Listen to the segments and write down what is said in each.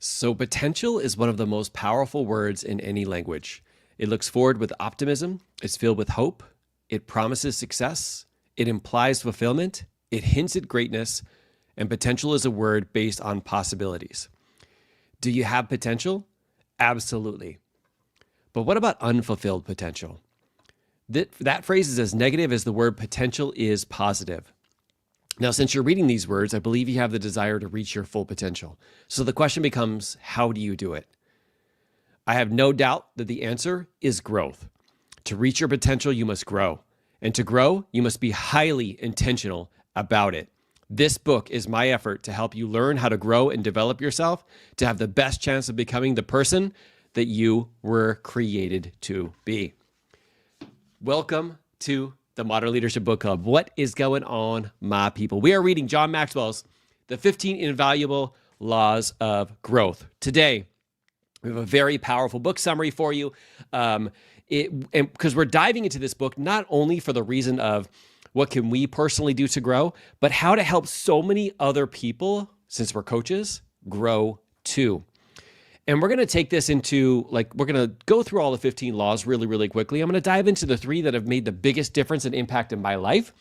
So potential is one of the most powerful words in any language. It looks forward with optimism. It's filled with hope. It promises success. It implies fulfillment. It hints at greatness. And potential is a word based on possibilities. Do you have potential? Absolutely. But what about unfulfilled potential? That phrase is as negative as the word potential is positive. Now, since you're reading these words, I believe you have the desire to reach your full potential. So the question becomes, how do you do it? I have no doubt that the answer is growth. To reach your potential, you must grow. And to grow, you must be highly intentional about it. This book is my effort to help you learn how to grow and develop yourself to have the best chance of becoming the person that you were created to be. Welcome to the Modern Leadership Book Club. What is going on, my people? We are reading John Maxwell's The 15 Invaluable Laws of Growth. Today, we have a very powerful book summary for you. Because we're diving into this book not only for the reason of what can we personally do to grow, but how to help so many other people, since we're coaches, grow too. And we're going to take this into, we're going to go through all the 15 laws really, really quickly. I'm going to dive into the 3 that have made the biggest difference and impact in my life,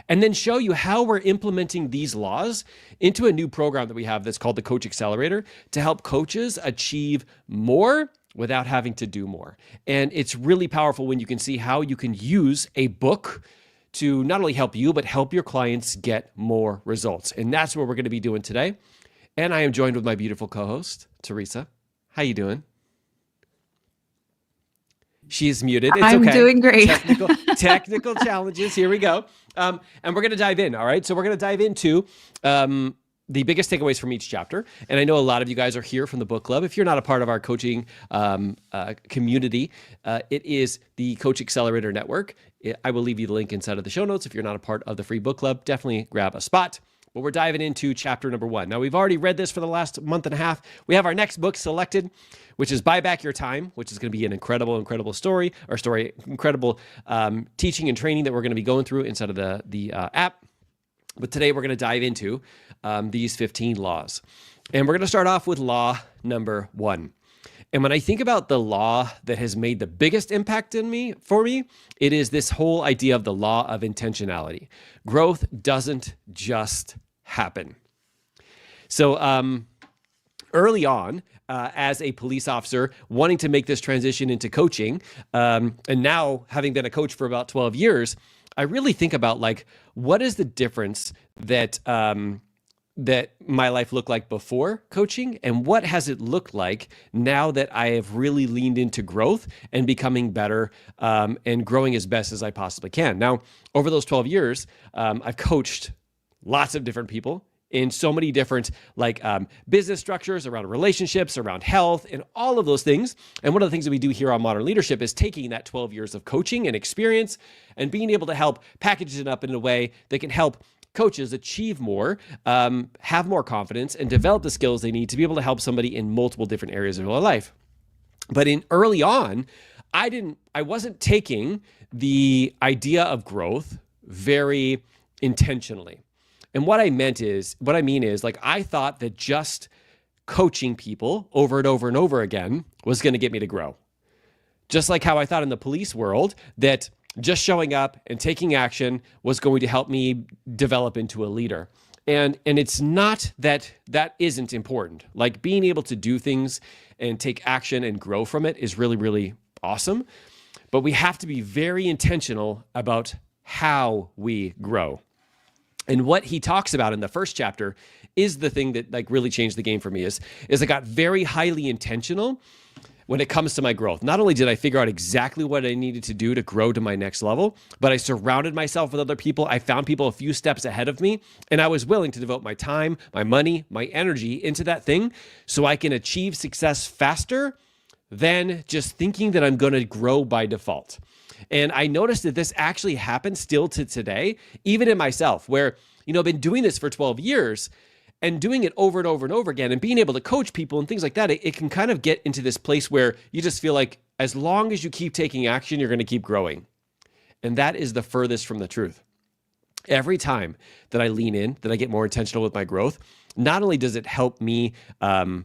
and then show you how we're implementing these laws into a new program that we have that's called the Coach Accelerator to help coaches achieve more without having to do more. And it's really powerful when you can see how you can use a book to not only help you, but help your clients get more results. And that's what we're going to be doing today. And I am joined with my beautiful co-host, Teresa. How you doing? She's muted. It's I'm okay. Doing great. Technical challenges. Here we go. And we're going to dive in. All right. So we're going to dive into the biggest takeaways from each chapter. And I know a lot of you guys are here from the book club. If you're not a part of our coaching community, it is the Coach Accelerator Network. I will leave you the link inside of the show notes. If you're not a part of the free book club, definitely grab a spot. But we're diving into chapter number 1. Now, we've already read this for the last month and a half. We have our next book selected, which is Buy Back Your Time, which is going to be an incredible incredible teaching and training that we're going to be going through inside of the app. But today we're going to dive into these 15 laws. And we're going to start off with law number 1. And when I think about the law that has made the biggest impact for me, it is this whole idea of the law of intentionality. Growth doesn't just happen. So early on, as a police officer, wanting to make this transition into coaching, and now having been a coach for about 12 years, I really think about what is the difference that my life looked like before coaching, and what has it looked like now that I have really leaned into growth and becoming better and growing as best as I possibly can. Now, over those 12 years, I've coached lots of different people in so many different business structures, around relationships, around health, and all of those things. And one of the things that we do here on Modern Leadership is taking that 12 years of coaching and experience and being able to help package it up in a way that can help coaches achieve more, have more confidence, and develop the skills they need to be able to help somebody in multiple different areas of their life. But early on, I wasn't taking the idea of growth very intentionally. And what I mean is, I thought that just coaching people over and over and over again was going to get me to grow. Just like how I thought in the police world that just showing up and taking action was going to help me develop into a leader. And it's not that isn't important. Like being able to do things and take action and grow from it is really, really awesome. But we have to be very intentional about how we grow. And what he talks about in the first chapter is the thing that really changed the game for me is I got very highly intentional when it comes to my growth. Not only did I figure out exactly what I needed to do to grow to my next level, but I surrounded myself with other people. I found people a few steps ahead of me, and I was willing to devote my time, my money, my energy into that thing so I can achieve success faster than just thinking that I'm going to grow by default. And I noticed that this actually happens still to today, even in myself, where, I've been doing this for 12 years and doing it over and over and over again and being able to coach people and things like that. It can kind of get into this place where you just feel like as long as you keep taking action, you're going to keep growing. And that is the furthest from the truth. Every time that I lean in, that I get more intentional with my growth, not only does it help me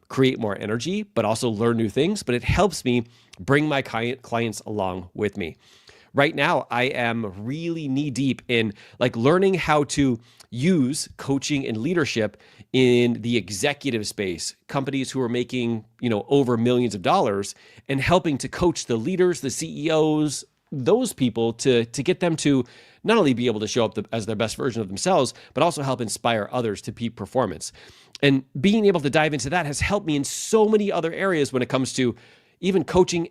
create more energy, but also learn new things, but it helps me bring my clients along with me. Right now, I am really knee deep in like learning how to use coaching and leadership in the executive space, companies who are making, over millions of dollars, and helping to coach the leaders, the CEOs, those people to get them to not only be able to show up as their best version of themselves, but also help inspire others to peak performance. And being able to dive into that has helped me in so many other areas when it comes to even coaching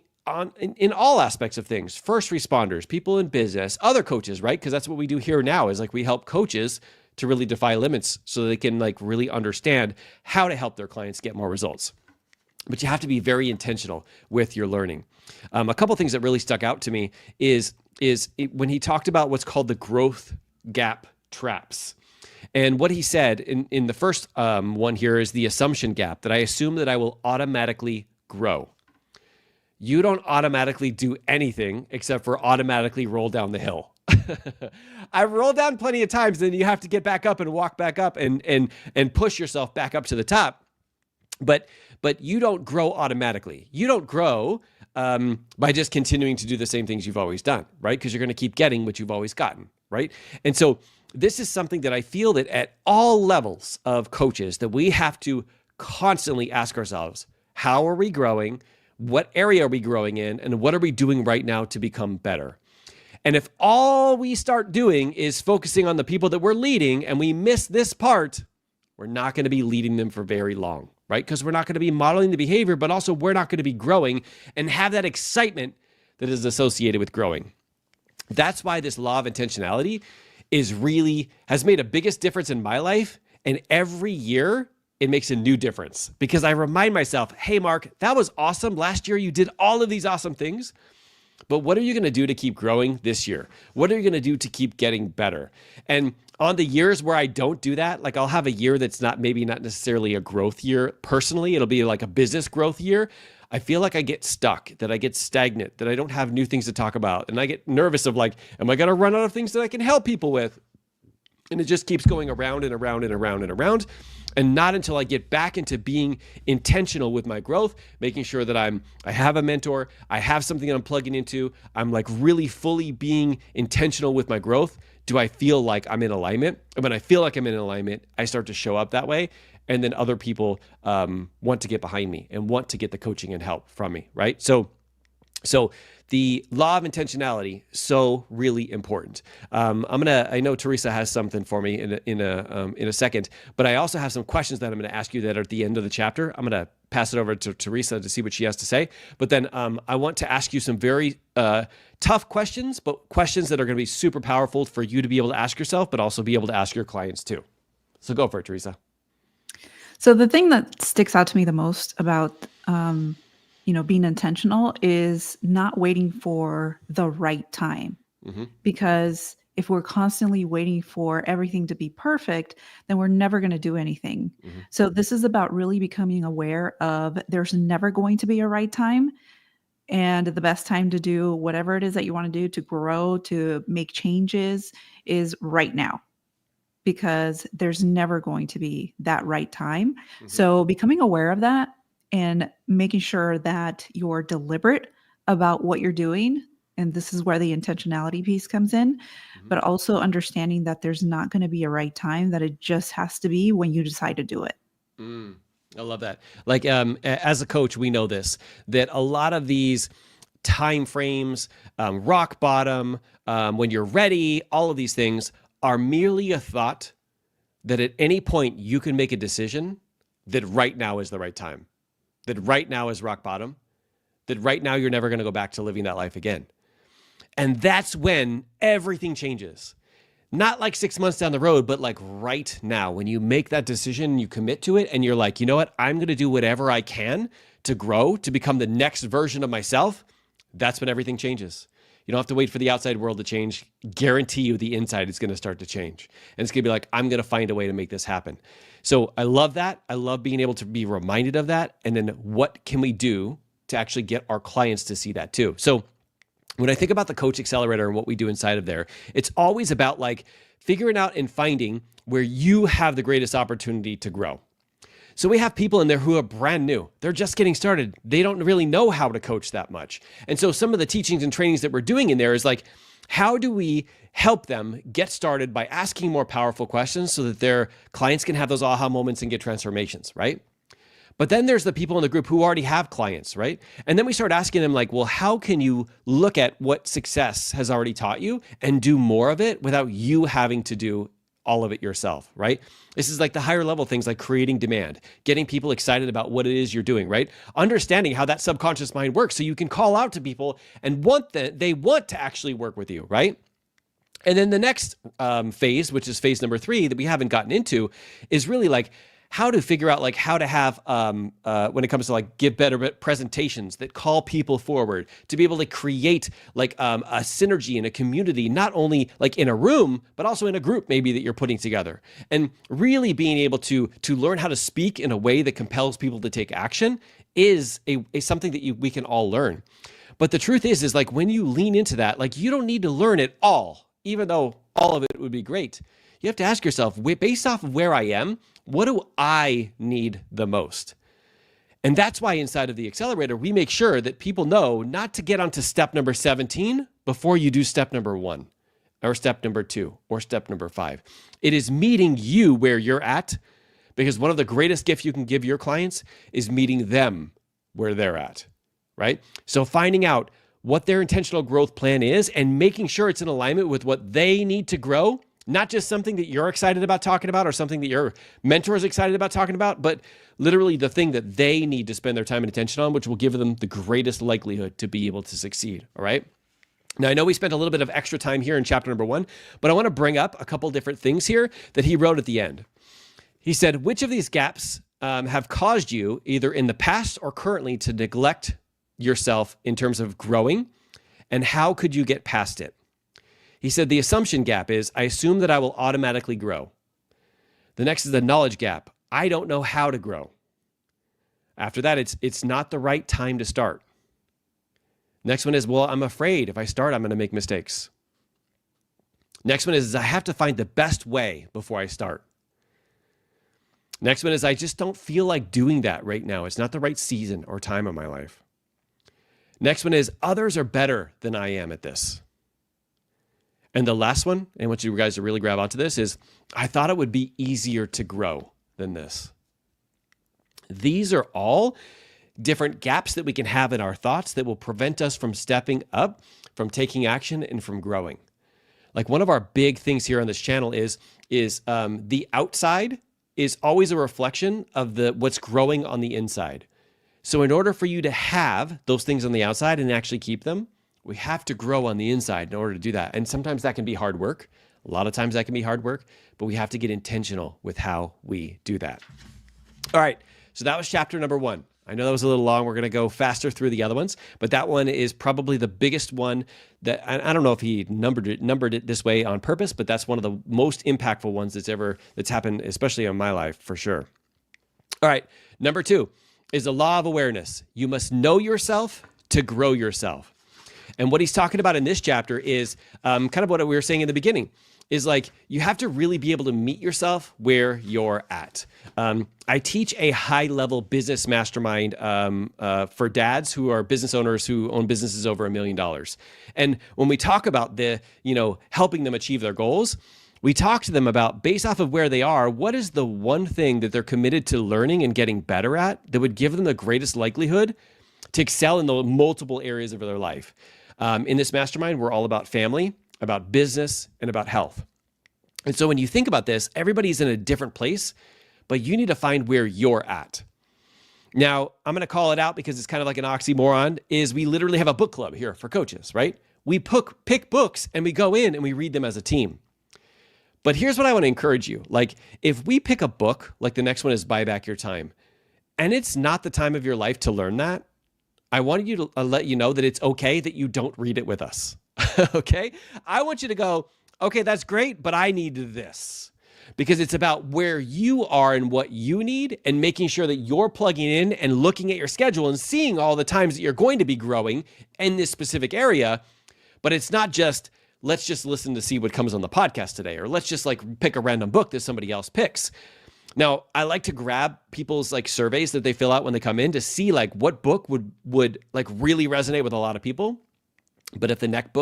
in all aspects of things. First responders, people in business, other coaches, right? Because that's what we do here now is like we help coaches to really defy limits so they can like really understand how to help their clients get more results. But you have to be very intentional with your learning. A couple things that really stuck out to me is when he talked about what's called the growth gap traps. And what he said in the first one here is the assumption gap, that I assume that I will automatically grow. You don't automatically do anything except for automatically roll down the hill. I've rolled down plenty of times, then you have to get back up and walk back up and push yourself back up to the top. But you don't grow automatically. You don't grow by just continuing to do the same things you've always done, right? Because you're going to keep getting what you've always gotten, right? And so this is something that I feel that at all levels of coaches that we have to constantly ask ourselves, how are we growing? What area are we growing in? And what are we doing right now to become better? And if all we start doing is focusing on the people that we're leading and we miss this part, we're not going to be leading them for very long, right? Because we're not going to be modeling the behavior, but also we're not going to be growing and have that excitement that is associated with growing. That's why this law of intentionality has made a biggest difference in my life. And every year it makes a new difference because I remind myself, hey, Mark, that was awesome. Last year you did all of these awesome things. But what are you going to do to keep growing this year? What are you going to do to keep getting better? And on the years where I don't do that, like I'll have a year that's maybe not necessarily a growth year personally, it'll be like a business growth year. I feel like I get stuck, that I get stagnant, that I don't have new things to talk about. And I get nervous of like, am I going to run out of things that I can help people with? And it just keeps going around and around and around and around. And not until I get back into being intentional with my growth, making sure that I have a mentor, I have something that I'm plugging into, I'm like really fully being intentional with my growth, do I feel like I'm in alignment? And when I feel like I'm in alignment, I start to show up that way. And then other people want to get behind me and want to get the coaching and help from me, right? So the law of intentionality, so really important. I know Teresa has something for me in a second, but I also have some questions that I'm going to ask you that are at the end of the chapter. I'm going to pass it over to Teresa to see what she has to say. But then I want to ask you some very tough questions, but questions that are going to be super powerful for you to be able to ask yourself, but also be able to ask your clients too. So go for it, Teresa. So the thing that sticks out to me the most about being intentional is not waiting for the right time. Mm-hmm. Because if we're constantly waiting for everything to be perfect, then we're never going to do anything. Mm-hmm. So this is about really becoming aware of there's never going to be a right time. And the best time to do whatever it is that you want to do to grow, to make changes is right now. Because there's never going to be that right time. Mm-hmm. So becoming aware of that and making sure that you're deliberate about what you're doing. And this is where the intentionality piece comes in, mm-hmm. but also understanding that there's not going to be a right time, that it just has to be when you decide to do it. I love that. Like, as a coach, we know this, that a lot of these time frames, rock bottom, when you're ready, all of these things are merely a thought that at any point you can make a decision that right now is the right time. That right now is rock bottom, that right now you're never going to go back to living that life again. And that's when everything changes. Not like 6 months down the road, but like right now, when you make that decision, you commit to it, and you're like, you know what, I'm going to do whatever I can to grow, to become the next version of myself. That's when everything changes. You don't have to wait for the outside world to change. Guarantee you the inside is going to start to change. And it's going to be like, I'm going to find a way to make this happen. So I love that. I love being able to be reminded of that. And then what can we do to actually get our clients to see that too? So when I think about the Coach Accelerator and what we do inside of there, it's always about like figuring out and finding where you have the greatest opportunity to grow. So we have people in there who are brand new. They're just getting started. They don't really know how to coach that much. And so some of the teachings and trainings that we're doing in there is like, how do we help them get started by asking more powerful questions so that their clients can have those aha moments and get transformations, right? But then there's the people in the group who already have clients, right? And then we start asking them like, well, how can you look at what success has already taught you and do more of it without you having to do all of it yourself, right? This is like the higher level things like creating demand, getting people excited about what it is you're doing, right? Understanding how that subconscious mind works so you can call out to people and they want to actually work with you, right? And then the next phase, which is phase number 3 that we haven't gotten into, is really like how to figure out like how to have, when it comes to like give better presentations that call people forward, to be able to create like a synergy in a community, not only like in a room, but also in a group maybe that you're putting together. And really being able to learn how to speak in a way that compels people to take action is something that we can all learn. But the truth is like when you lean into that, like you don't need to learn it all, even though all of it would be great. You have to ask yourself, based off of where I am, what do I need the most? And that's why inside of the Accelerator, we make sure that people know not to get onto step number 17 before you do step number 1 or step number 2 or step number 5. It is meeting you where you're at, because one of the greatest gifts you can give your clients is meeting them where they're at, right? So finding out what their intentional growth plan is and making sure it's in alignment with what they need to grow. Not just something that you're excited about talking about or something that your mentor is excited about talking about, but literally the thing that they need to spend their time and attention on, which will give them the greatest likelihood to be able to succeed, all right? Now, I know we spent a little bit of extra time here in chapter number 1, but I want to bring up a couple different things here that he wrote at the end. He said, which of these gaps have caused you, either in the past or currently, to neglect yourself in terms of growing, and how could you get past it? He said the assumption gap is, I assume that I will automatically grow. The next is the knowledge gap. I don't know how to grow. After that, it's not the right time to start. Next one is, well, I'm afraid if I start, I'm going to make mistakes. Next one is I have to find the best way before I start. Next one is I just don't feel like doing that right now. It's not the right season or time of my life. Next one is others are better than I am at this. And the last one, and I want you guys to really grab onto this, is I thought it would be easier to grow than this. These are all different gaps that we can have in our thoughts that will prevent us from stepping up, from taking action, and from growing. Like one of our big things here on this channel is the outside is always a reflection of what's growing on the inside. So in order for you to have those things on the outside and actually keep them, we have to grow on the inside in order to do that. And sometimes that can be hard work. A lot of times that can be hard work, but we have to get intentional with how we do that. All right, so that was chapter number 1. I know that was a little long. We're going to go faster through the other ones, but that one is probably the biggest one that I don't know if he numbered it this way on purpose, but that's one of the most impactful ones that's happened, especially in my life for sure. All right, number 2 is the law of awareness. You must know yourself to grow yourself. And what he's talking about in this chapter is kind of what we were saying in the beginning, is like you have to really be able to meet yourself where you're at. I teach a high-level business mastermind for dads who are business owners who own businesses over $1 million. And when we talk about helping them achieve their goals, we talk to them about, based off of where they are, what is the one thing that they're committed to learning and getting better at that would give them the greatest likelihood to excel in the multiple areas of their life. In this mastermind, we're all about family, about business, and about health. And so when you think about this, everybody's in a different place, but you need to find where you're at. Now, I'm going to call it out because it's kind of like an oxymoron, is we literally have a book club here for coaches, right? We pick books and we go in and we read them as a team. But here's what I want to encourage you. Like if we pick a book, like the next one is Buy Back Your Time, and it's not the time of your life to learn that, I want you to let you know that it's okay that you don't read it with us, okay? I want you to go, okay, that's great, but I need this. Because it's about where you are and what you need and making sure that you're plugging in and looking at your schedule and seeing all the times that you're going to be growing in this specific area. But it's not just, let's just listen to see what comes on the podcast today, or let's just like pick a random book that somebody else picks. Now, I like to grab people's like surveys that they fill out when they come in to see like what book would like really resonate with a lot of people. But if the next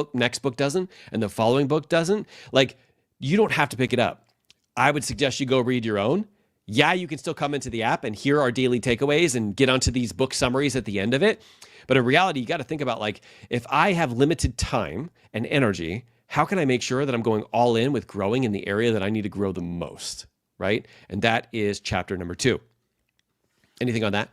book doesn't, and the following book doesn't, like you don't have to pick it up. I would suggest you go read your own. Yeah, you can still come into the app and hear our daily takeaways and get onto these book summaries at the end of it. But in reality, you got to think about like, if I have limited time and energy, how can I make sure that I'm going all in with growing in the area that I need to grow the most, right? And that is chapter number 2. Anything on that?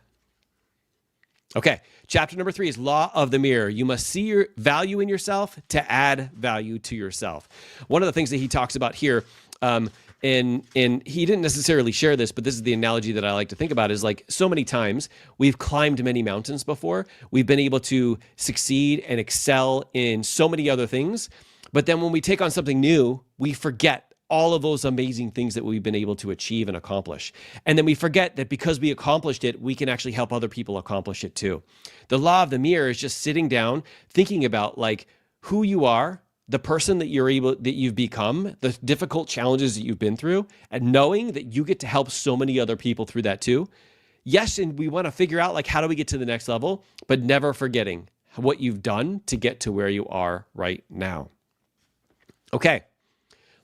Okay, chapter number 3 is Law of the Mirror. You must see your value in yourself to add value to yourself. One of the things that he talks about here, and he didn't necessarily share this, but this is the analogy that I like to think about, is like so many times we've climbed many mountains before. We've been able to succeed and excel in so many other things. But then when we take on something new, we forget all of those amazing things that we've been able to achieve and accomplish. And then we forget that because we accomplished it, we can actually help other people accomplish it too. The law of the mirror is just sitting down, thinking about like who you are, the person that you've become, the difficult challenges that you've been through, and knowing that you get to help so many other people through that too. Yes, and we want to figure out like how do we get to the next level, but never forgetting what you've done to get to where you are right now. Okay.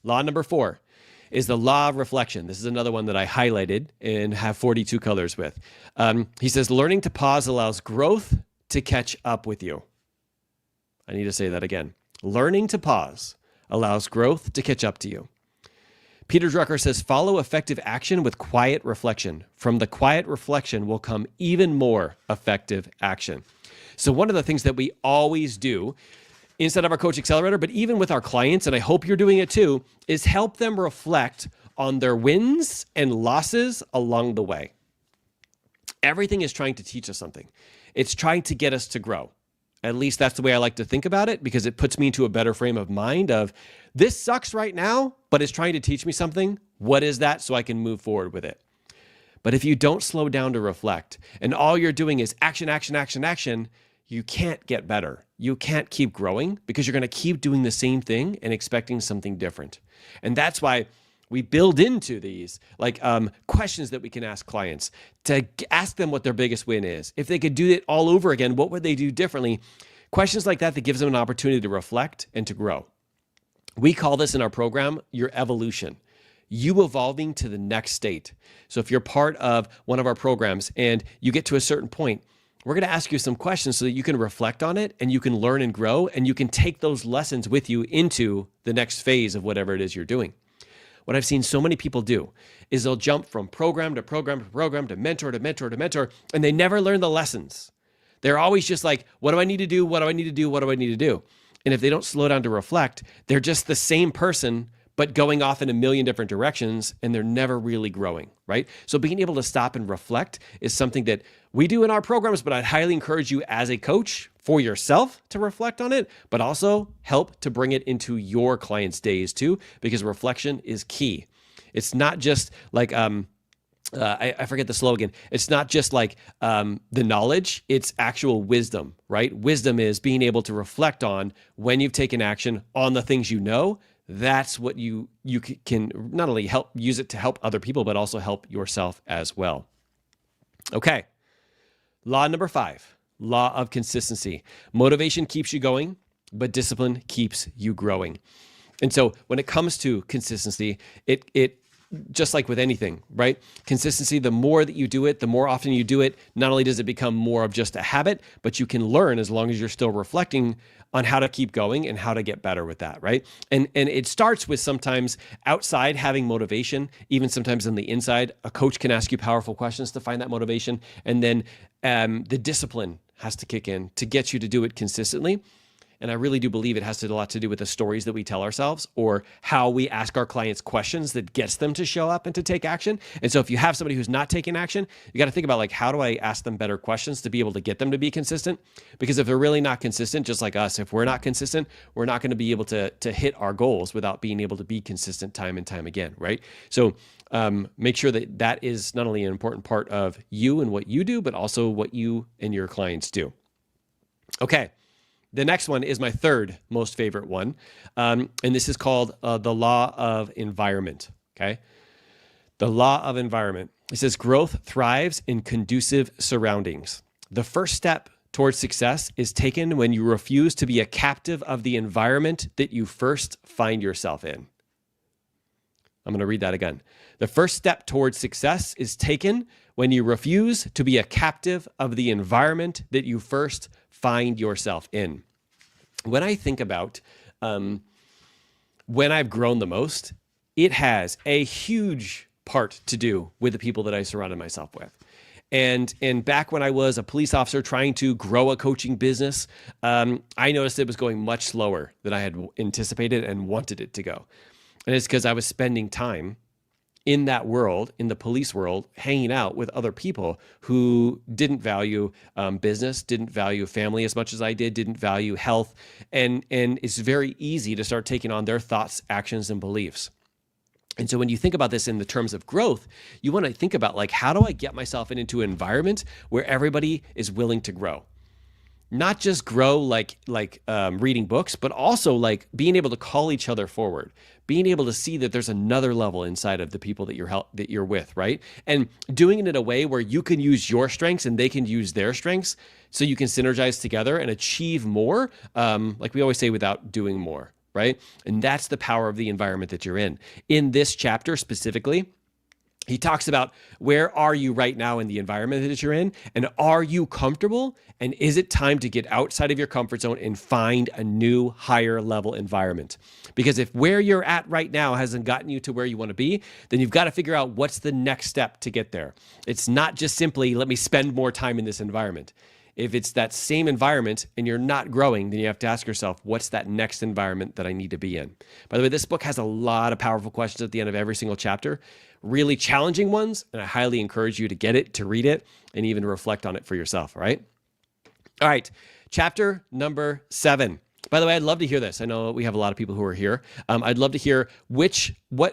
Law number 4 is the law of reflection. This is another one that I highlighted and have 42 colors with. He says, learning to pause allows growth to catch up with you. I need to say that again. Learning to pause allows growth to catch up to you. Peter Drucker says, follow effective action with quiet reflection. From the quiet reflection will come even more effective action. So one of the things that we always do inside of our Coach Accelerator, but even with our clients, and I hope you're doing it too, is help them reflect on their wins and losses along the way. Everything is trying to teach us something. It's trying to get us to grow. At least that's the way I like to think about it, because it puts me into a better frame of mind of this sucks right now, but it's trying to teach me something. What is that? So I can move forward with it. But if you don't slow down to reflect and all you're doing is action, action, action, action, you can't get better. You can't keep growing because you're going to keep doing the same thing and expecting something different. And that's why we build into these like questions that we can ask clients to ask them what their biggest win is. If they could do it all over again, what would they do differently? Questions like that gives them an opportunity to reflect and to grow. We call this in our program your evolution. You evolving to the next state. So if you're part of one of our programs and you get to a certain point, we're going to ask you some questions so that you can reflect on it and you can learn and grow and you can take those lessons with you into the next phase of whatever it is you're doing. What I've seen so many people do is they'll jump from program to program to program to mentor to mentor to mentor, and they never learn the lessons. They're always just like, what do I need to do? What do I need to do? What do I need to do? And if they don't slow down to reflect, they're just the same person, but going off in a million different directions, and they're never really growing, right? So being able to stop and reflect is something that we do in our programs, but I'd highly encourage you as a coach for yourself to reflect on it, but also help to bring it into your clients' days too, because reflection is key. It's not just like, I forget the slogan. It's not just like the knowledge, it's actual wisdom, right? Wisdom is being able to reflect on when you've taken action on the things you know. That's what you can not only use it to help other people, but also help yourself as well. Okay. Law number 5, law of consistency. Motivation keeps you going, but discipline keeps you growing. And so when it comes to consistency, it just like with anything, right? Consistency, the more that you do it, the more often you do it, not only does it become more of just a habit, but you can learn as long as you're still reflecting on how to keep going and how to get better with that, right? And it starts with sometimes outside having motivation, even sometimes on the inside. A coach can ask you powerful questions to find that motivation. And then the discipline has to kick in to get you to do it consistently. And I really do believe it has a lot to do with the stories that we tell ourselves or how we ask our clients questions that gets them to show up and to take action. And so if you have somebody who's not taking action, you got to think about like, how do I ask them better questions to be able to get them to be consistent? Because if they're really not consistent, just like us, if we're not consistent, we're not going to be able to hit our goals without being able to be consistent time and time again, right? So make sure that that is not only an important part of you and what you do, but also what you and your clients do. Okay. The next one is my third most favorite one, and this is called the law of environment, okay? The law of environment. It says growth thrives in conducive surroundings. The first step towards success is taken when you refuse to be a captive of the environment that you first find yourself in. I'm going to read that again. The first step towards success is taken when you refuse to be a captive of the environment that you first find yourself in. When I think about when I've grown the most, it has a huge part to do with the people that I surrounded myself with. And back when I was a police officer trying to grow a coaching business, I noticed it was going much slower than I had anticipated and wanted it to go. And it's because I was spending time in that world, in the police world, hanging out with other people who didn't value business, didn't value family as much as I did, didn't value health. And it's very easy to start taking on their thoughts, actions, and beliefs. And so when you think about this in the terms of growth, you want to think about like, how do I get myself into an environment where everybody is willing to grow? Not just grow like reading books, but also like being able to call each other forward, being able to see that there's another level inside of the people that you're with, right? And doing it in a way where you can use your strengths and they can use their strengths, so you can synergize together and achieve more, like we always say, without doing more, right? And that's the power of the environment that you're in. In this chapter specifically, he talks about where are you right now in the environment that you're in, and are you comfortable, and is it time to get outside of your comfort zone and find a new higher level environment? Because if where you're at right now hasn't gotten you to where you want to be, then you've got to figure out what's the next step to get there. It's not just simply let me spend more time in this environment. If it's that same environment and you're not growing, then you have to ask yourself, what's that next environment that I need to be in? By the way, this book has a lot of powerful questions at the end of every single chapter, really challenging ones, and I highly encourage you to get it, to read it, and even reflect on it for yourself, all right? All right, chapter number 7. By the way, I'd love to hear this. I know we have a lot of people who are here. I'd love to hear what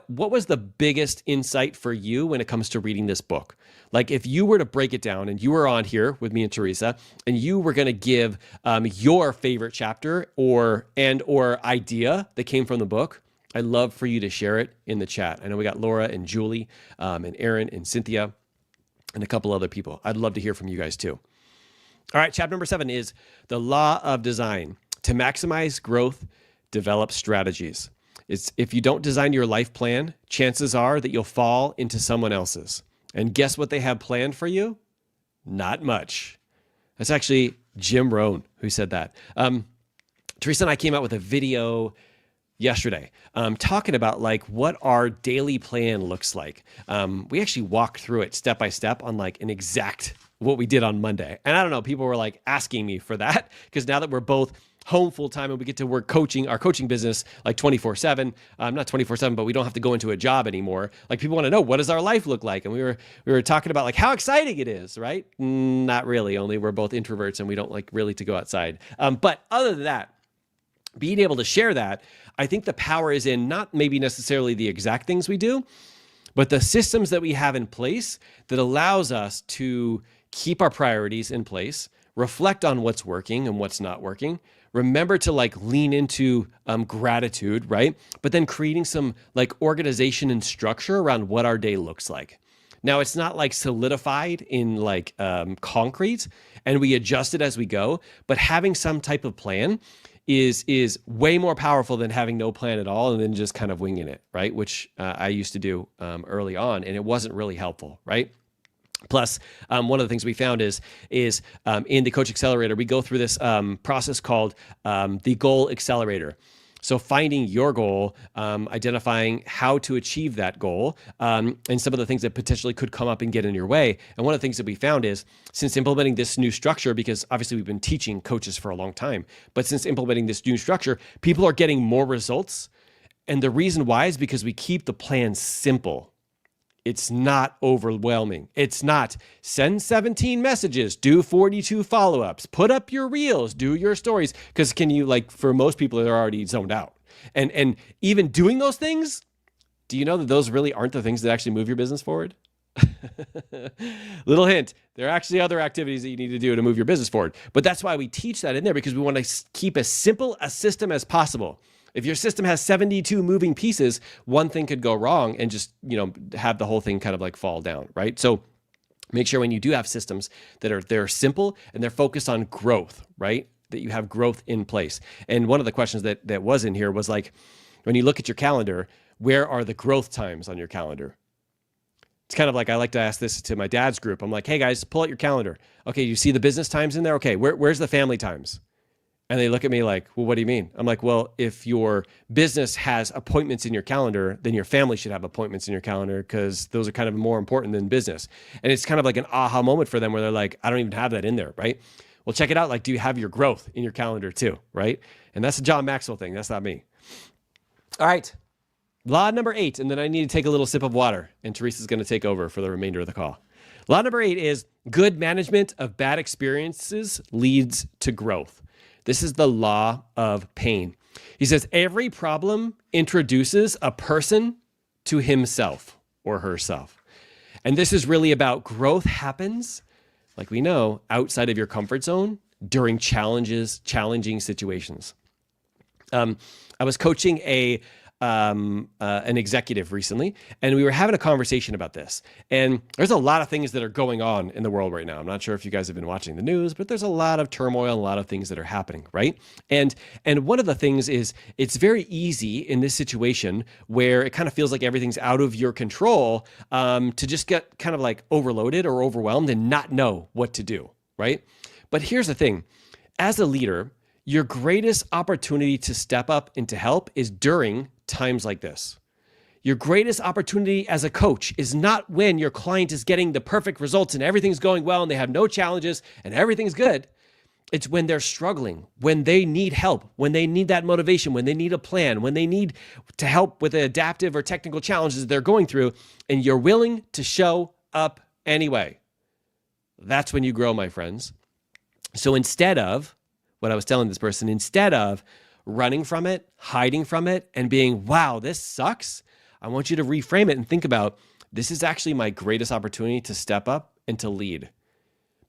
was the biggest insight for you when it comes to reading this book? Like if you were to break it down and you were on here with me and Teresa and you were going to give your favorite chapter or idea that came from the book, I'd love for you to share it in the chat. I know we got Laura and Julie and Aaron and Cynthia and a couple other people. I'd love to hear from you guys too. All right, chapter number 7 is the law of design. To maximize growth, develop strategies. It's if you don't design your life plan, chances are that you'll fall into someone else's. And guess what they have planned for you? Not much. That's actually Jim Rohn who said that. Teresa and I came out with a video yesterday talking about like what our daily plan looks like. We actually walked through it step by step on like an exact what we did on Monday. And I don't know, people were like asking me for that because now that we're both home full time and we get to work our coaching business like 24/7, not 24/7, but we don't have to go into a job anymore. Like people want to know, what does our life look like? And we were talking about like how exciting it is, right? Not really, only we're both introverts and we don't like really to go outside. But other than that, being able to share that, I think the power is in not maybe necessarily the exact things we do, but the systems that we have in place that allows us to keep our priorities in place, reflect on what's working and what's not working, remember to like lean into gratitude, right? But then creating some like organization and structure around what our day looks like. Now, it's not like solidified in like concrete and we adjust it as we go, but having some type of plan is way more powerful than having no plan at all and then just kind of winging it, right? Which I used to do early on, and it wasn't really helpful, right? Plus, one of the things we found is in the Coach Accelerator, we go through this process called the Goal Accelerator. So finding your goal, identifying how to achieve that goal, and some of the things that potentially could come up and get in your way. And one of the things that we found is since implementing this new structure, because obviously we've been teaching coaches for a long time, but since implementing this new structure, people are getting more results. And the reason why is because we keep the plan simple. It's not overwhelming. It's not send 17 messages, do 42 follow-ups, put up your reels, do your stories. Because for most people, they're already zoned out. And even doing those things, do you know that those really aren't the things that actually move your business forward? Little hint, there are actually other activities that you need to do to move your business forward. But that's why we teach that in there, because we want to keep as simple a system as possible. If your system has 72 moving pieces, one thing could go wrong and just, have the whole thing kind of like fall down, right? So make sure when you do have systems they're simple and they're focused on growth, right? That you have growth in place. And one of the questions that was in here was like, when you look at your calendar, where are the growth times on your calendar? It's kind of like, I like to ask this to my dad's group. I'm like, hey guys, pull out your calendar. Okay, you see the business times in there? Okay, where's the family times? And they look at me like, well, what do you mean? I'm like, well, if your business has appointments in your calendar, then your family should have appointments in your calendar because those are kind of more important than business. And it's kind of like an aha moment for them where they're like, I don't even have that in there, right? Well, check it out. Like, do you have your growth in your calendar too, right? And that's a John Maxwell thing. That's not me. All right. Law number 8, and then I need to take a little sip of water, and Teresa's going to take over for the remainder of the call. Law number 8 is good management of bad experiences leads to growth. This is the law of pain. He says every problem introduces a person to himself or herself. And this is really about growth happens, like we know, outside of your comfort zone during challenging situations. I was coaching an executive recently, and we were having a conversation about this. And there's a lot of things that are going on in the world right now. I'm not sure if you guys have been watching the news, but there's a lot of turmoil, a lot of things that are happening, right? And one of the things is it's very easy in this situation where it kind of feels like everything's out of your control, to just get kind of like overloaded or overwhelmed and not know what to do, right? But here's the thing. As a leader, your greatest opportunity to step up and to help is during times like this. Your greatest opportunity as a coach is not when your client is getting the perfect results and everything's going well and they have no challenges and everything's good. It's when they're struggling, when they need help, when they need that motivation, when they need a plan, when they need to help with the adaptive or technical challenges they're going through, and you're willing to show up anyway. That's when you grow, my friends. So instead of what I was telling this person, instead of running from it, hiding from it, and being, wow, this sucks, I want you to reframe it and think about, this is actually my greatest opportunity to step up and to lead.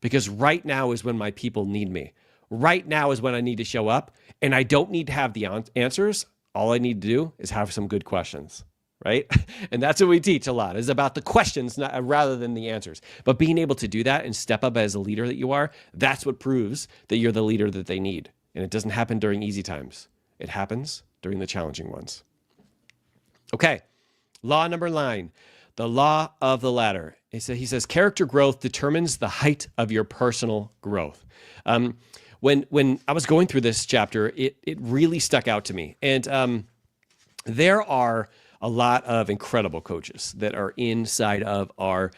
Because right now is when my people need me. Right now is when I need to show up, and I don't need to have the answers. All I need to do is have some good questions, right? And that's what we teach a lot, is about the questions rather than the answers. But being able to do that and step up as a leader that you are, that's what proves that you're the leader that they need. And it doesn't happen during easy times. It happens during the challenging ones. Okay, law number 9, the law of the ladder. He says character growth determines the height of your personal growth. When I was going through this chapter, it really stuck out to me. And there are a lot of incredible coaches that are inside of our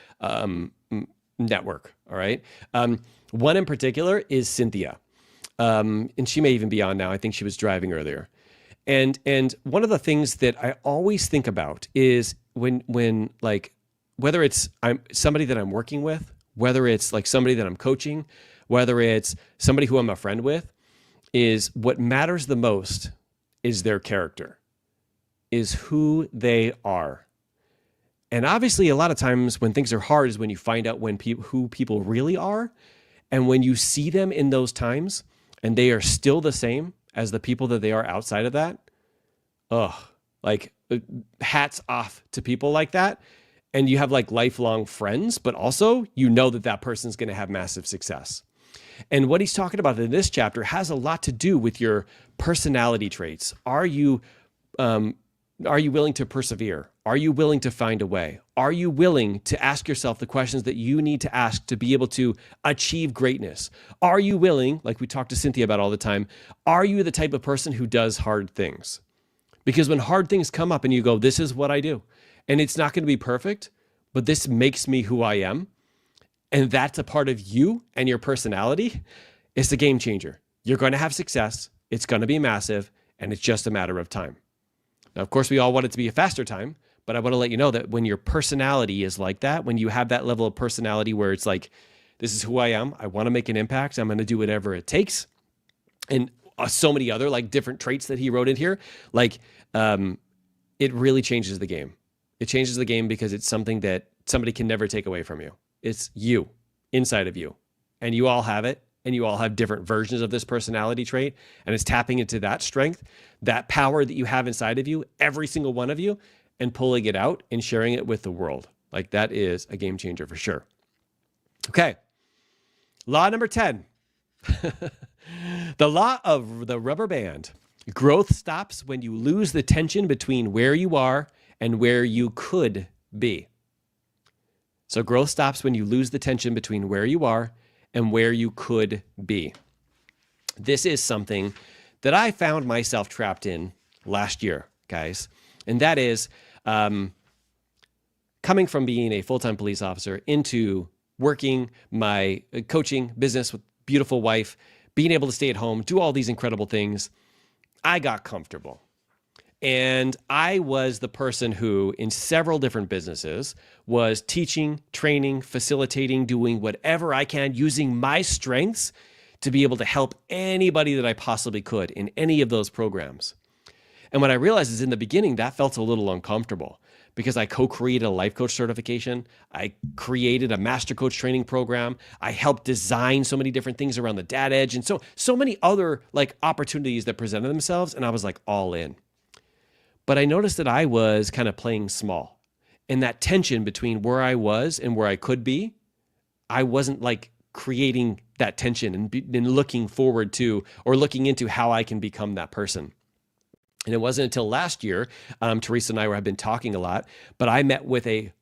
network, all right? One in particular is Cynthia. And she may even be on now. I think she was driving earlier. And one of the things that I always think about is when like, whether it's somebody that I'm working with, whether it's like somebody that I'm coaching, whether it's somebody who I'm a friend with, is what matters the most is their character, is who they are. And obviously a lot of times when things are hard is when you find out who people really are. And when you see them in those times and they are still the same as the people that they are outside of that, like hats off to people like that. And you have like lifelong friends, but also you know that person's going to have massive success. And what he's talking about in this chapter has a lot to do with your personality traits. Are you willing to persevere? Are you willing to find a way? Are you willing to ask yourself the questions that you need to ask to be able to achieve greatness? Are you willing, like we talk to Cynthia about all the time, are you the type of person who does hard things? Because when hard things come up and you go, this is what I do, and it's not going to be perfect, but this makes me who I am, and that's a part of you and your personality, it's a game changer. You're going to have success. It's going to be massive, and it's just a matter of time. Now, of course, we all want it to be a faster time, but I want to let you know that when your personality is like that, when you have that level of personality where it's like, this is who I am, I want to make an impact, I'm going to do whatever it takes, and so many other like different traits that he wrote in here, like it really changes the game. It changes the game because it's something that somebody can never take away from you. It's you, inside of you, and you all have it, and you all have different versions of this personality trait, and it's tapping into that strength, that power that you have inside of you, every single one of you, and pulling it out and sharing it with the world. Like that is a game changer for sure. Okay. Law number 10. The law of the rubber band. Growth stops when you lose the tension between where you are and where you could be. So growth stops when you lose the tension between where you are and where you could be. This is something that I found myself trapped in last year, guys. And that is coming from being a full-time police officer into working my coaching business with beautiful wife, being able to stay at home, do all these incredible things. I got comfortable. And I was the person who, in several different businesses, was teaching, training, facilitating, doing whatever I can, using my strengths to be able to help anybody that I possibly could in any of those programs. And what I realized is in the beginning, that felt a little uncomfortable because I co-created a life coach certification. I created a master coach training program. I helped design so many different things around the dad edge and so many other like opportunities that presented themselves. And I was like all in. But I noticed that I was kind of playing small, and that tension between where I was and where I could be, I wasn't like creating that tension and looking forward to or looking into how I can become that person. And it wasn't until last year, Teresa and I have been talking a lot, but I met with a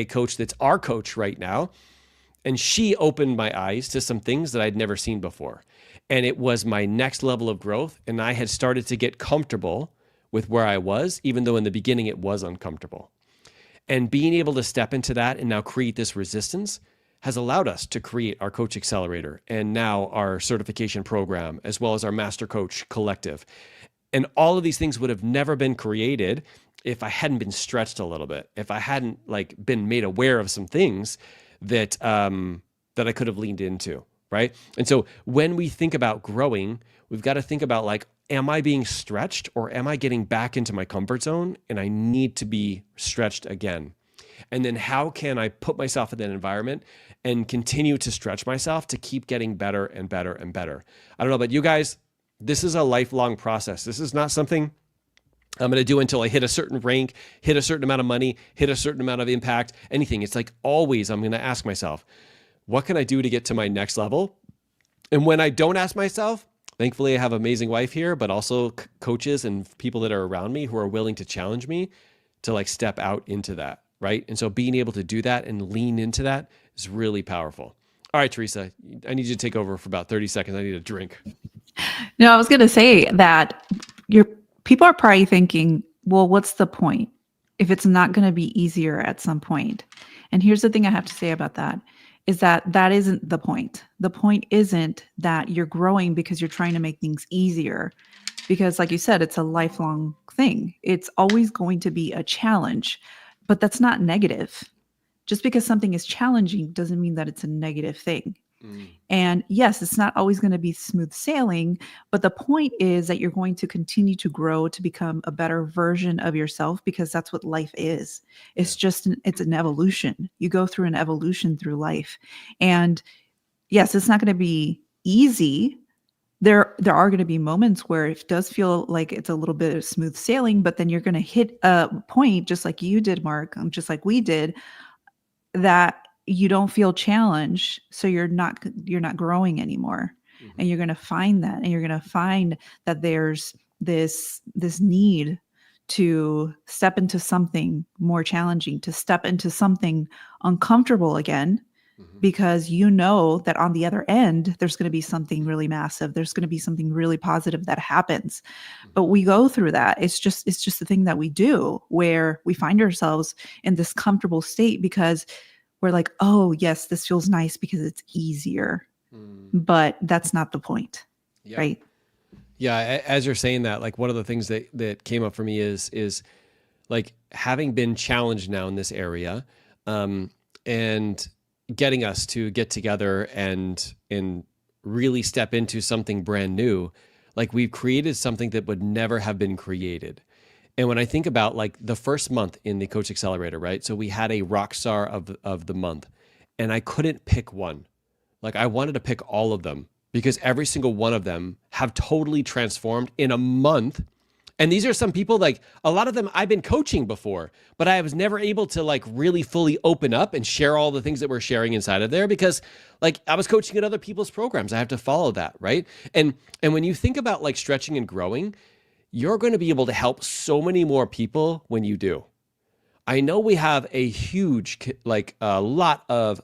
coach that's our coach right now, and she opened my eyes to some things that I'd never seen before. And it was my next level of growth, and I had started to get comfortable with where I was, even though in the beginning it was uncomfortable. And being able to step into that and now create this resistance has allowed us to create our Coach Accelerator and now our certification program, as well as our Master Coach Collective. And all of these things would have never been created if I hadn't been stretched a little bit, if I hadn't like been made aware of some things that that I could have leaned into, right? And so when we think about growing, we've got to think about like, am I being stretched or am I getting back into my comfort zone and I need to be stretched again? And then how can I put myself in that environment and continue to stretch myself to keep getting better and better and better? I don't know about you guys. This is a lifelong process. This is not something I'm going to do until I hit a certain rank, hit a certain amount of money, hit a certain amount of impact, anything. It's like always I'm going to ask myself, what can I do to get to my next level? And when I don't ask myself, thankfully, I have an amazing wife here, but also coaches and people that are around me who are willing to challenge me to like step out into that, right? And so being able to do that and lean into that is really powerful. All right, Teresa, I need you to take over for about 30 seconds. I need a drink. No, I was going to say that people are probably thinking, well, what's the point if it's not going to be easier at some point? And here's the thing I have to say about that is that isn't the point. The point isn't that you're growing because you're trying to make things easier. Because like you said, it's a lifelong thing. It's always going to be a challenge, but that's not negative. Just because something is challenging doesn't mean that it's a negative thing. And yes, it's not always going to be smooth sailing, but the point is that you're going to continue to grow to become a better version of yourself, because that's what life is. It's just it's an evolution. You go through an evolution through life. And yes, it's not going to be easy. There are going to be moments where it does feel like it's a little bit of smooth sailing, but then you're going to hit a point, just like you did, Mark, just like we did, that you don't feel challenged, so you're not growing anymore. And you're going to find that, and you're going to find that there's this need to step into something more challenging, to step into something uncomfortable again, because you know that on the other end there's going to be something really massive, there's going to be something really positive that happens. But we go through that. It's just the thing that we do, where we find ourselves in this comfortable state because we're like, oh yes, this feels nice because it's easier. But that's not the point. Right? Yeah. As you're saying that, like one of the things that came up for me is like having been challenged now in this area, and getting us to get together and really step into something brand new. Like we've created something that would never have been created. And when I think about like the first month in the Coach Accelerator, right? So we had a rock star of the month, and I couldn't pick one. Like I wanted to pick all of them, because every single one of them have totally transformed in a month. And these are some people, like a lot of them I've been coaching before, but I was never able to like really fully open up and share all the things that we're sharing inside of there because like I was coaching at other people's programs. I have to follow that, right? And when you think about like stretching and growing, you're going to be able to help so many more people when you do. I know we have a huge, like a lot of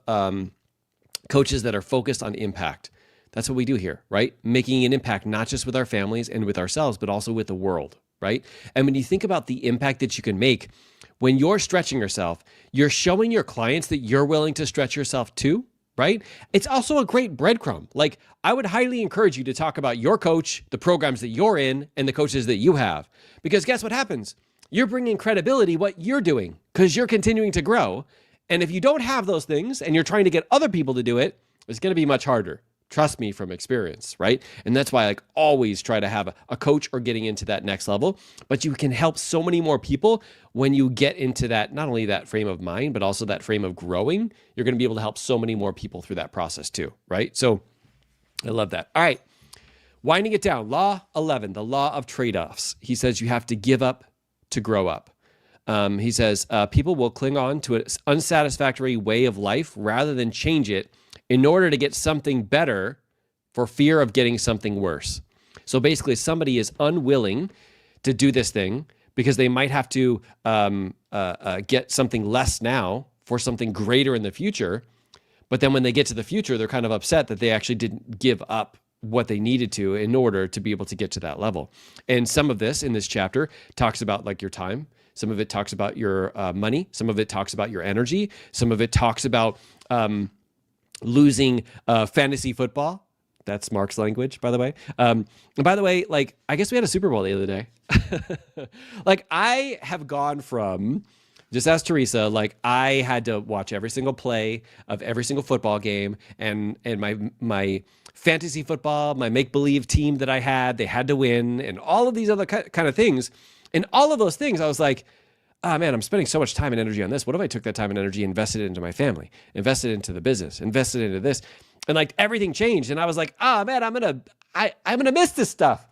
coaches that are focused on impact. That's what we do here, right? Making an impact, not just with our families and with ourselves, but also with the world, right? And when you think about the impact that you can make, when you're stretching yourself, you're showing your clients that you're willing to stretch yourself too, right? It's also a great breadcrumb. Like I would highly encourage you to talk about your coach, the programs that you're in, and the coaches that you have. Because guess what happens? You're bringing credibility what you're doing because you're continuing to grow. And if you don't have those things and you're trying to get other people to do it, it's going to be much harder. Trust me from experience, right? And that's why I like always try to have a coach or getting into that next level. But you can help so many more people when you get into that, not only that frame of mind, but also that frame of growing. You're going to be able to help so many more people through that process too, right? So I love that. All right. Winding it down. Law 11, the law of trade-offs. He says you have to give up to grow up. He says people will cling on to an unsatisfactory way of life rather than change it in order to get something better for fear of getting something worse. So basically, somebody is unwilling to do this thing because they might have to get something less now for something greater in the future. But then when they get to the future, they're kind of upset that they actually didn't give up what they needed to in order to be able to get to that level. And some of this in this chapter talks about like your time. Some of it talks about your money. Some of it talks about your energy. Some of it talks about losing fantasy football. That's Mark's language, by the way. And by the way, like, I guess we had a Super Bowl the other day. Like, I have gone from, just ask Teresa, like, I had to watch every single play of every single football game, and my fantasy football, my make-believe team that I had, they had to win, and all of these other kind of things. And all of those things, I was like, oh man, I'm spending so much time and energy on this. What if I took that time and energy, invested it into my family, invested into the business, invested into this, and like everything changed. And I was like, oh man, I'm gonna miss this stuff.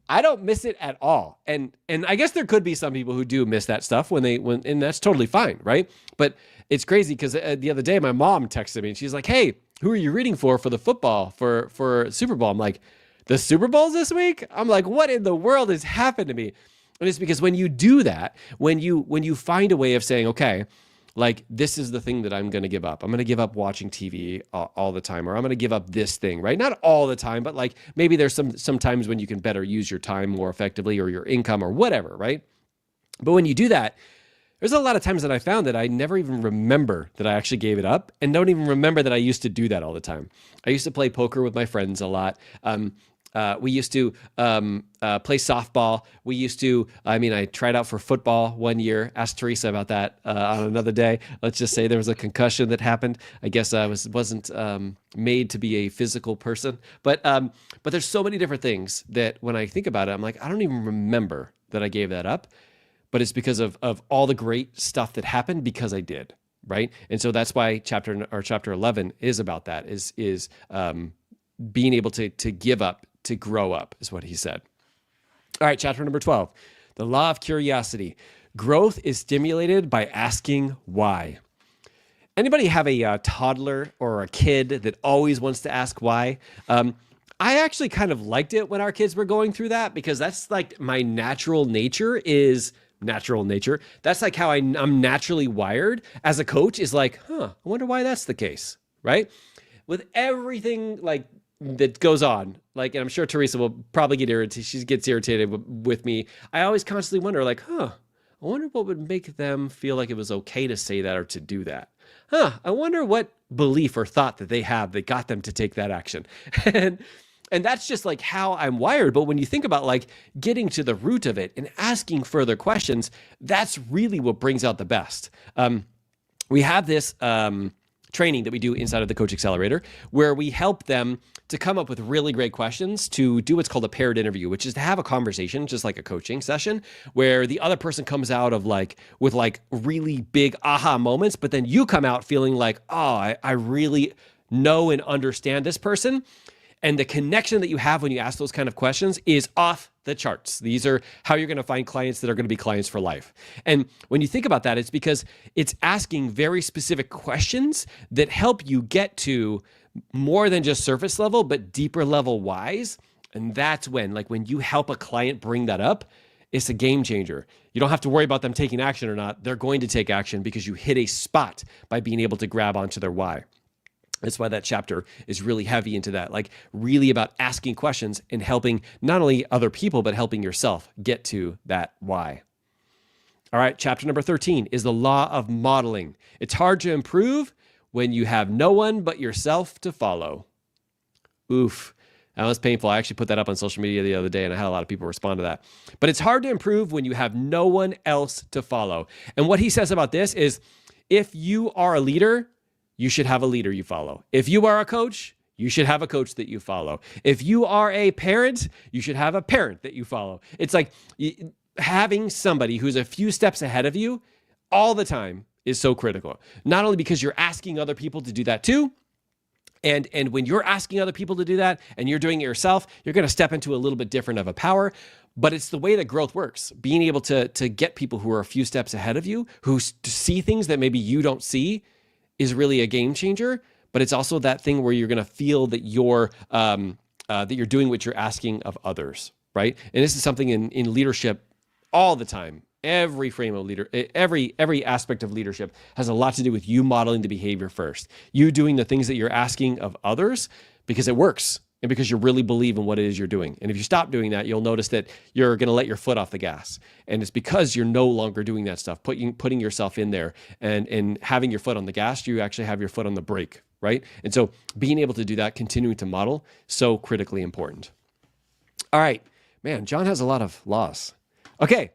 I don't miss it at all. And I guess there could be some people who do miss that stuff and that's totally fine, right? But it's crazy because the other day my mom texted me and she's like, hey, who are you rooting for the football for Super Bowl? I'm like, the Super Bowl's this week? I'm like, what in the world has happened to me? And it's because when you do that, when you find a way of saying, okay, like this is the thing that I'm going to give up. I'm going to give up watching TV all the time, or I'm going to give up this thing, right? Not all the time, but like maybe there's some times when you can better use your time more effectively or your income or whatever, right? But when you do that, there's a lot of times that I found that I never even remember that I actually gave it up and don't even remember that I used to do that all the time. I used to play poker with my friends a lot. We used to play softball. We used to, I tried out for football one year. Asked Teresa about that on another day. Let's just say there was a concussion that happened. I guess I wasn't made to be a physical person. But there's so many different things that when I think about it, I'm like, I don't even remember that I gave that up. But it's because of all the great stuff that happened because I did, right? And so that's why chapter 11 is about that, is being able to give up, to grow up, is what he said. All right, chapter number 12, the law of curiosity. Growth is stimulated by asking why. Anybody have a toddler or a kid that always wants to ask why? I actually kind of liked it when our kids were going through that because that's like my natural nature. That's like how I'm naturally wired as a coach, is like, I wonder why that's the case, right? With everything like that goes on, like, and I'm sure Teresa will probably get irritated. She gets irritated with me. I always constantly wonder, like, I wonder what would make them feel like it was okay to say that or to do that. I wonder what belief or thought that they have that got them to take that action. And that's just like how I'm wired. But when you think about like getting to the root of it and asking further questions, that's really what brings out the best. We have this training that we do inside of the Coach Accelerator where we help them to come up with really great questions to do what's called a paired interview, which is to have a conversation, just like a coaching session, where the other person comes out of with really big aha moments, but then you come out feeling like, I really know and understand this person. And the connection that you have when you ask those kind of questions is off the charts. These are how you're going to find clients that are going to be clients for life. And when you think about that, it's because it's asking very specific questions that help you get to more than just surface level, but deeper level whys. And that's when you help a client bring that up, it's a game changer. You don't have to worry about them taking action or not. They're going to take action because you hit a spot by being able to grab onto their why. That's why that chapter is really heavy into that, really about asking questions and helping not only other people, but helping yourself get to that why. All right, chapter number 13 is the law of modeling. It's hard to improve when you have no one but yourself to follow. Oof. That was painful. I actually put that up on social media the other day, and I had a lot of people respond to that. But it's hard to improve when you have no one else to follow. And what he says about this is, if you are a leader, you should have a leader you follow. If you are a coach, you should have a coach that you follow. If you are a parent, you should have a parent that you follow. It's like having somebody who's a few steps ahead of you all the time is so critical. Not only because you're asking other people to do that too, and when you're asking other people to do that and you're doing it yourself, you're going to step into a little bit different of a power. But it's the way that growth works. Being able to get people who are a few steps ahead of you, who see things that maybe you don't see, is really a game changer. But it's also that thing where you're going to feel that you're doing what you're asking of others, right? And this is something in leadership all the time. Every frame of leader, every aspect of leadership has a lot to do with you modeling the behavior first. You doing the things that you're asking of others because it works and because you really believe in what it is you're doing. And if you stop doing that, you'll notice that you're going to let your foot off the gas. And it's because you're no longer doing that stuff, putting yourself in there and having your foot on the gas, you actually have your foot on the brake, right? And so being able to do that, continuing to model, so critically important. All right, man, John has a lot of laws. Okay.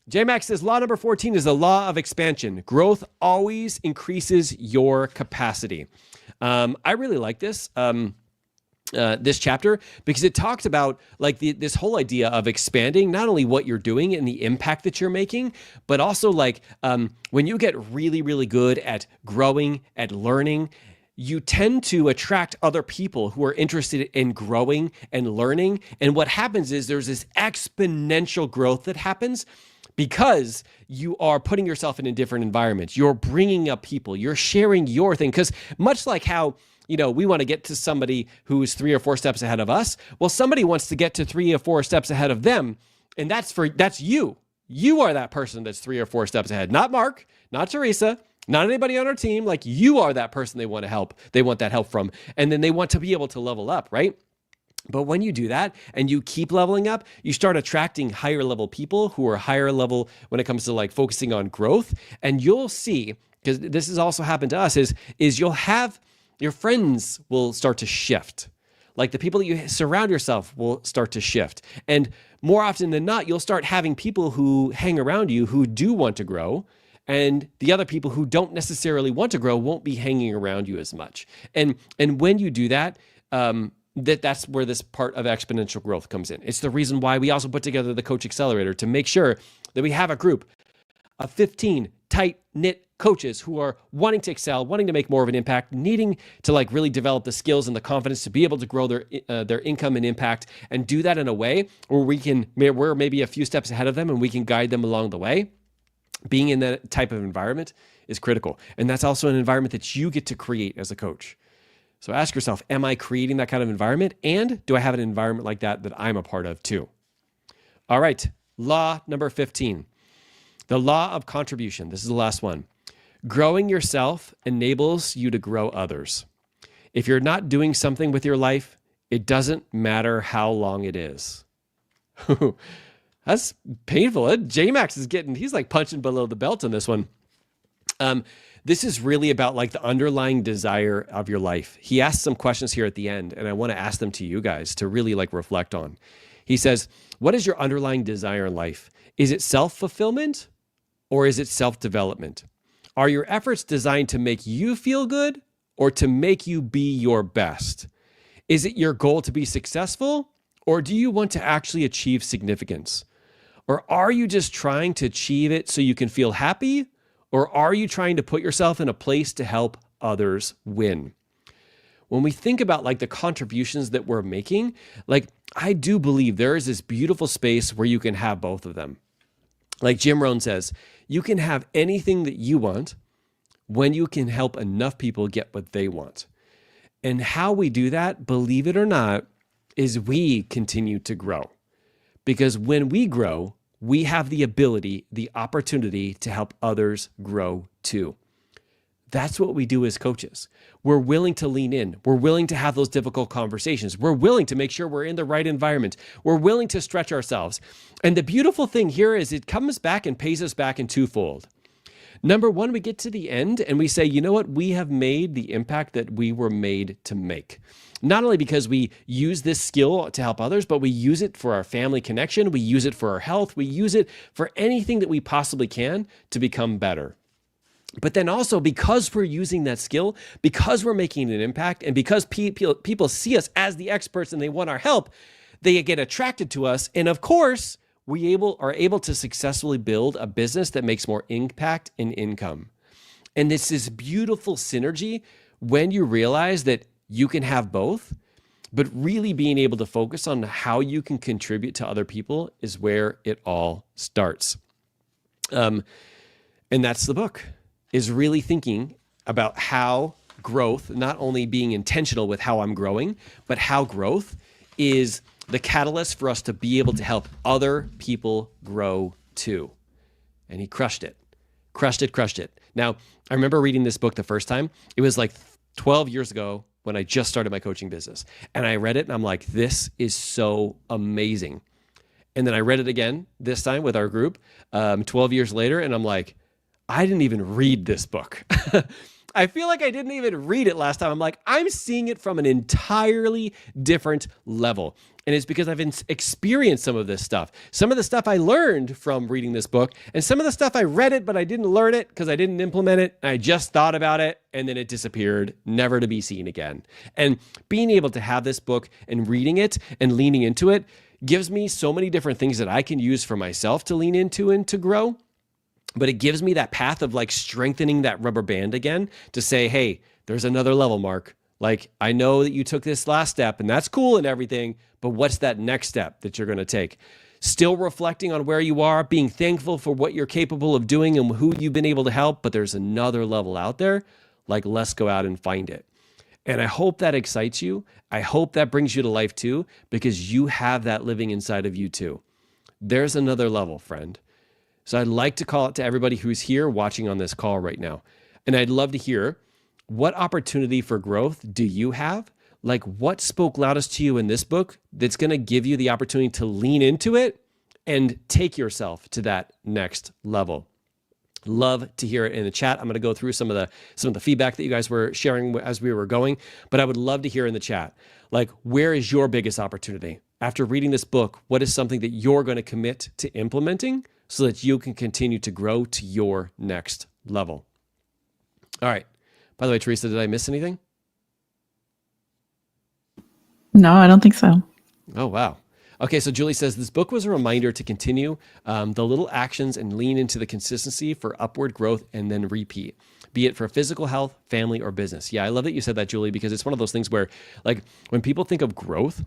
J-Max says, law number 14 is the law of expansion. Growth always increases your capacity. I really like this chapter because it talks about this whole idea of expanding, not only what you're doing and the impact that you're making, but also when you get really, really good at growing, at learning, you tend to attract other people who are interested in growing and learning. And what happens is there's this exponential growth that happens because you are putting yourself in a different environment. You're bringing up people. You're sharing your thing. Because much like how, we want to get to somebody who's 3 or 4 steps ahead of us. Well, somebody wants to get to 3 or 4 steps ahead of them. And that's you. You are that person that's 3 or 4 steps ahead. Not Mark, not Teresa, not anybody on our team. You are that person they want to help. They want that help from. And then they want to be able to level up, right? But when you do that and you keep leveling up, you start attracting higher level people who are higher level when it comes to focusing on growth. And you'll see, because this has also happened to us, is you'll have your friends will start to shift. The people that you surround yourself will start to shift. And more often than not, you'll start having people who hang around you who do want to grow. And the other people who don't necessarily want to grow won't be hanging around you as much. And when you do that, that's where this part of exponential growth comes in. It's the reason why we also put together the Coach Accelerator to make sure that we have a group of 15 tight-knit coaches who are wanting to excel, wanting to make more of an impact, needing to really develop the skills and the confidence to be able to grow their income and impact, and do that in a way where we're maybe a few steps ahead of them and we can guide them along the way. Being in that type of environment is critical. And that's also an environment that you get to create as a coach. So ask yourself, am I creating that kind of environment? And do I have an environment like that I'm a part of too? All right, law number 15, the law of contribution. This is the last one. Growing yourself enables you to grow others. If you're not doing something with your life, it doesn't matter how long it is. That's painful. J-Max he's punching below the belt on this one. This is really about the underlying desire of your life. He asks some questions here at the end, and I want to ask them to you guys to really reflect on. He says, what is your underlying desire in life? Is it self-fulfillment or is it self-development? Are your efforts designed to make you feel good or to make you be your best? Is it your goal to be successful or do you want to actually achieve significance? Or are you just trying to achieve it so you can feel happy? Or are you trying to put yourself in a place to help others win? when we think about like the contributions that we're making, like I do believe there is this beautiful space where you can have both of them. Like Jim Rohn says, you can have anything that you want when you can help enough people get what they want. And how we do that, believe it or not, is we continue to grow. Because when we grow, we have the ability, the opportunity to help others grow too. That's what we do as coaches. We're willing to lean in. We're willing to have those difficult conversations. We're willing to make sure we're in the right environment. We're willing to stretch ourselves. And the beautiful thing here is it comes back and pays us back in twofold. Number one, we get to the end and we say, you know what? We have made the impact that we were made to make. Not only because we use this skill to help others, but we use it for our family connection. We use it for our health. We use it for anything that we possibly can to become better. But then also because we're using that skill, because we're making an impact, and because people see us as the experts and they want our help, they get attracted to us. And of course, we are able to successfully build a business that makes more impact and income. And it's this beautiful synergy when you realize that you can have both, but really being able to focus on how you can contribute to other people is where it all starts. And that's the book, is really thinking about how growth, not only being intentional with how I'm growing, but how growth is the catalyst for us to be able to help other people grow too. And he crushed it. Now, I remember reading this book the first time. It was like 12 years ago when I just started my coaching business. And I read it and I'm like, this is so amazing. And then I read it again, this time with our group, 12 years later. And I'm like, I didn't even read this book. I feel like I didn't even read it last time. I'm like, I'm seeing it from an entirely different level. And it's because I've experienced some of this stuff. Some of the stuff I learned from reading this book, and some of the stuff I read it, but I didn't learn it because I didn't implement it. And I just thought about it and then it disappeared, never to be seen again. And being able to have this book and reading it and leaning into it gives me so many different things that I can use for myself to lean into and to grow. But it gives me that path of like strengthening that rubber band again to say, hey, there's another level, Mark. Like, I know that you took this last step and that's cool and everything, but what's that next step that you're going to take? Still reflecting on where you are, being thankful for what you're capable of doing and who you've been able to help, but there's another level out there. Like, let's go out and find it. And I hope that excites you. I hope that brings you to life too, because you have that living inside of you too. There's another level, friend. So I'd like to call it to everybody who's here watching on this call right now. And I'd love to hear, what opportunity for growth do you have? Like, what spoke loudest to you in this book that's going to give you the opportunity to lean into it and take yourself to that next level? Love to hear it in the chat. I'm going to go through some of the feedback that you guys were sharing as we were going, but I would love to hear in the chat, like, where is your biggest opportunity? After reading this book, what is something that you're going to commit to implementing so that you can continue to grow to your next level? All right. By the way, Teresa, did I miss anything? No, I don't think so. Oh, wow. Okay, so Julie says, this book was a reminder to continue the little actions and lean into the consistency for upward growth and then repeat, be it for physical health, family, or business. Yeah, I love that you said that, Julie, because it's one of those things where, like, when people think of growth,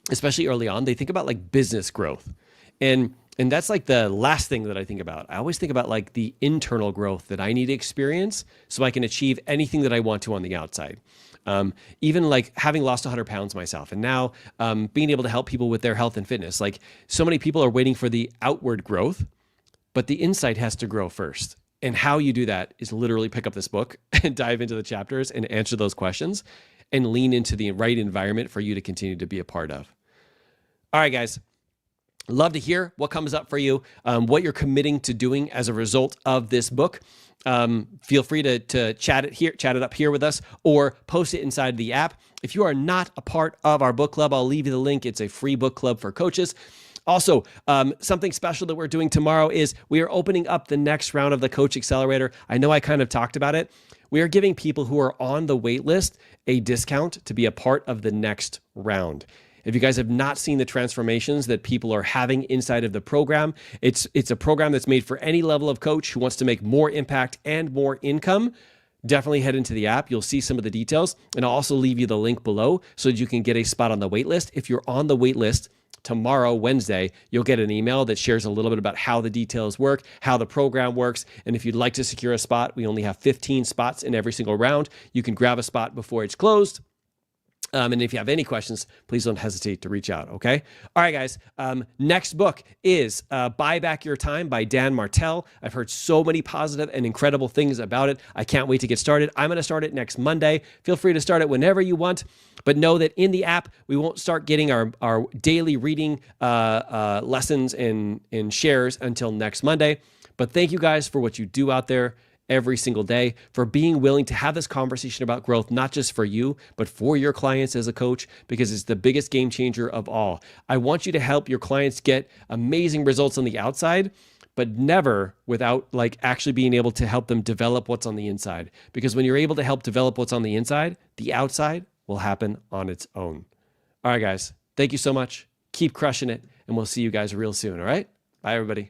especially early on, they think about like business growth. And that's like the last thing that I think about. I always think about like the internal growth that I need to experience so I can achieve anything that I want to on the outside. Even like having lost 100 pounds myself and now being able to help people with their health and fitness. Like, so many people are waiting for the outward growth, but the inside has to grow first. And how you do that is literally pick up this book and dive into the chapters and answer those questions and lean into the right environment for you to continue to be a part of. All right, guys. Love to hear what comes up for you, what you're committing to doing as a result of this book. Feel free to chat it up here with us, or post it inside the app. If you are not a part of our book club, I'll leave you the link. It's a free book club for coaches. Also, something special that we're doing tomorrow is we are opening up the next round of the Coach Accelerator. I know I kind of talked about it. We are giving people who are on the wait list a discount to be a part of the next round. If you guys have not seen the transformations that people are having inside of the program, it's a program that's made for any level of coach who wants to make more impact and more income definitely head into the app. You'll see some of the details, and I'll also leave you the link below so that you can get a spot on the wait list. If you're on the wait list tomorrow, Wednesday, you'll get an email that shares a little bit about how the details work, how the program works. And if you'd like to secure a spot, we only have 15 spots in every single round. You can grab a spot before it's closed. And if you have any questions, please don't hesitate to reach out, okay? All right, guys. Next book is Buy Back Your Time by Dan Martell. I've heard so many positive and incredible things about it. I can't wait to get started. I'm going to start it next Monday. Feel free to start it whenever you want, but know that in the app, we won't start getting our daily reading lessons and shares until next Monday. But thank you guys for what you do out there every single day, for being willing to have this conversation about growth, not just for you, but for your clients as a coach, because it's the biggest game changer of all. I want you to help your clients get amazing results on the outside, but never without like actually being able to help them develop what's on the inside. Because when you're able to help develop what's on the inside, the outside will happen on its own. All right, guys, thank you so much. Keep crushing it, and we'll see you guys real soon. All right? Bye, everybody.